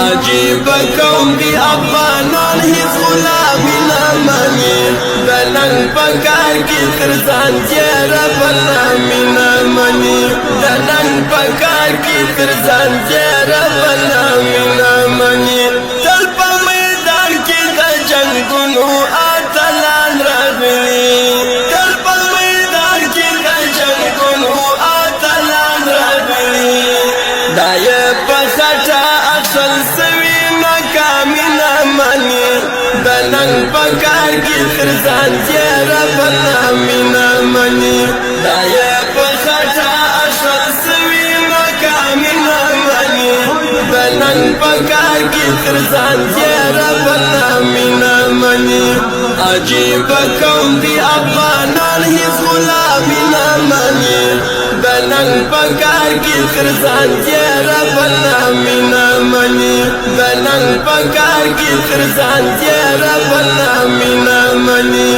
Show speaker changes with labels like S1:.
S1: عجیب قوم دی افغانان هیڅ غلامی نه مني د نن په کار کې تر ځان تېره غلامی نه مني د نن په کار کې تر ځان تېره غلامی نه مني تل په میدان کې د جنګونو اتلان راغلي تل په میدان کې د جنګونو اتلان راغلي دا یې په خټه اصل سوي ناکامي نه مني د نن په کار کې تر ځان تېره غلامی نه مني دا یې په خټه اصل سوي ناکامي نه مني د نن په کار کې تر ځان تېره غلامی نه مني عجیب قوم دی افغانان هیڅ غلامی نه مني د نن په کار کې تر ځان تېره غلامی نه مني د نن په کار کې تر ځان تېره غلامی نه مني